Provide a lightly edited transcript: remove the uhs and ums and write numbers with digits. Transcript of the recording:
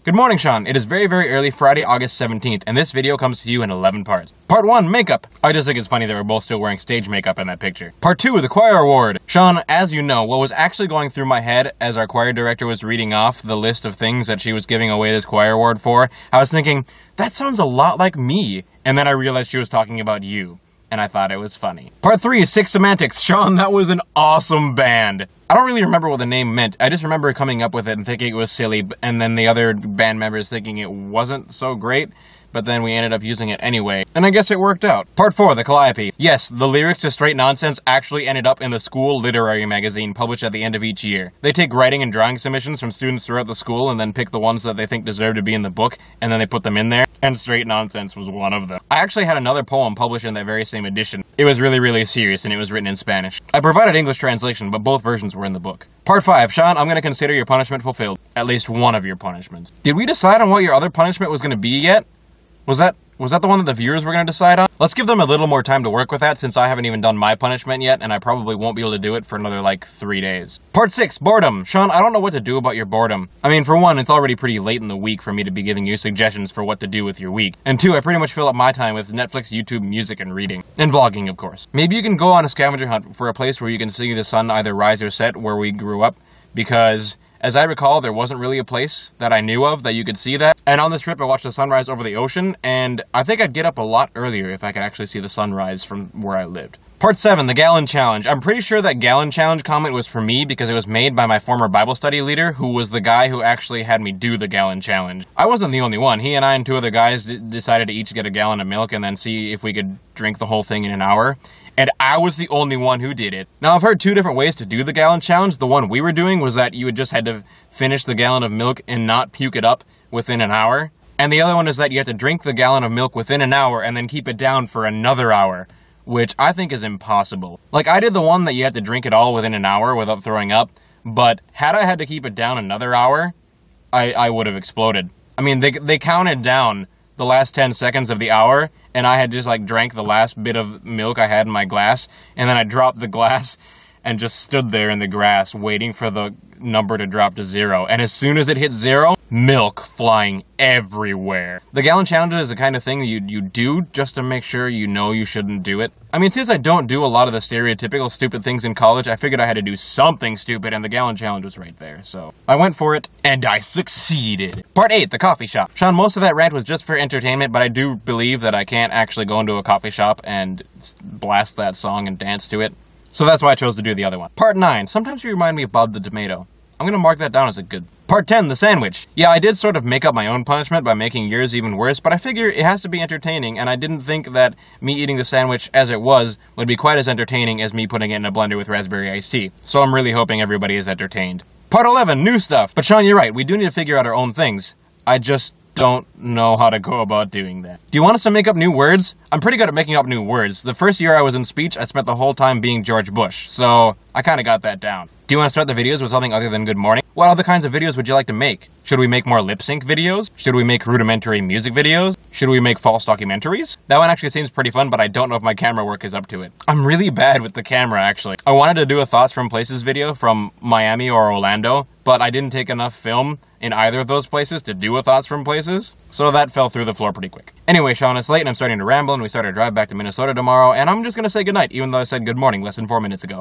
Good morning, Sean. It is very, very early Friday, August 17th, and this video comes to you in 11 parts. Part 1, makeup. I just think it's funny that we're both still wearing stage makeup in that picture. Part 2, the choir award. Sean, as you know, what was actually going through my head as our choir director was reading off the list of things that she was giving away this choir award for, I was thinking, that sounds a lot like me. And then I realized she was talking about you. And I thought it was funny. Part 3, Six Semantics. Sean, that was an awesome band. I don't really remember what the name meant. I just remember coming up with it and thinking it was silly, and then the other band members thinking it wasn't so great, but then we ended up using it anyway. And I guess it worked out. Part 4, the Calliope. Yes, the lyrics to Straight Nonsense actually ended up in the school literary magazine published at the end of each year. They take writing and drawing submissions from students throughout the school and then pick the ones that they think deserve to be in the book, and then they put them in there. And Straight Nonsense was one of them. I actually had another poem published in that very same edition. It was really, really serious, and it was written in Spanish. I provided English translation, but both versions were in the book. Part 5, Sean, I'm going to consider your punishment fulfilled. At least one of your punishments. Did we decide on what your other punishment was going to be yet? Was that the one that the viewers were going to decide on? Let's give them a little more time to work with that, since I haven't even done my punishment yet, and I probably won't be able to do it for another, 3 days. Part 6, boredom. Sean, I don't know what to do about your boredom. I mean, for one, it's already pretty late in the week for me to be giving you suggestions for what to do with your week. And 2, I pretty much fill up my time with Netflix, YouTube, music, and reading. And vlogging, of course. Maybe you can go on a scavenger hunt for a place where you can see the sun either rise or set where we grew up, because as I recall, there wasn't really a place that I knew of that you could see that. And on this trip, I watched the sunrise over the ocean, and I think I'd get up a lot earlier if I could actually see the sunrise from where I lived. Part 7, the Gallon Challenge. I'm pretty sure that Gallon Challenge comment was for me because it was made by my former Bible study leader, who was the guy who actually had me do the Gallon Challenge. I wasn't the only one. He and I and 2 other guys decided to each get a gallon of milk and then see if we could drink the whole thing in an hour. And I was the only one who did it. Now, I've heard 2 different ways to do the Gallon Challenge. The one we were doing was that you just had to finish the gallon of milk and not puke it up within an hour. And the other one is that you have to drink the gallon of milk within an hour and then keep it down for another hour, which I think is impossible. I did the one that you had to drink it all within an hour without throwing up, but had I had to keep it down another hour, I would have exploded. I mean, they counted down the last 10 seconds of the hour, and I had just drank the last bit of milk I had in my glass, and then I dropped the glass and just stood there in the grass waiting for the number to drop to 0. And as soon as it hit 0, milk flying everywhere. The Gallon Challenge is the kind of thing you do just to make sure you know you shouldn't do it. I mean, since I don't do a lot of the stereotypical stupid things in college, I figured I had to do something stupid, and the Gallon Challenge was right there. So I went for it, and I succeeded. Part 8, the coffee shop. Sean, most of that rant was just for entertainment, but I do believe that I can't actually go into a coffee shop and blast that song and dance to it. So that's why I chose to do the other one. Part 9, sometimes you remind me of Bob the Tomato. I'm gonna mark that down as a good. Part 10, the sandwich. Yeah, I did sort of make up my own punishment by making yours even worse, but I figure it has to be entertaining, and I didn't think that me eating the sandwich as it was would be quite as entertaining as me putting it in a blender with raspberry iced tea. So I'm really hoping everybody is entertained. Part 11, new stuff. But Sean, you're right, we do need to figure out our own things. I just don't know how to go about doing that. Do you want us to make up new words? I'm pretty good at making up new words. The first year I was in speech, I spent the whole time being George Bush, so I kind of got that down. Do you want to start the videos with something other than good morning? What other kinds of videos would you like to make? Should we make more lip sync videos? Should we make rudimentary music videos? Should we make false documentaries? That one actually seems pretty fun, but I don't know if my camera work is up to it. I'm really bad with the camera, actually. I wanted to do a Thoughts from Places video from Miami or Orlando, but I didn't take enough film in either of those places to do a Thoughts from Places, so that fell through the floor pretty quick. Anyway, Sean, it's late and I'm starting to ramble, and we start our drive back to Minnesota tomorrow, and I'm just gonna say goodnight, even though I said good morning less than 4 minutes ago.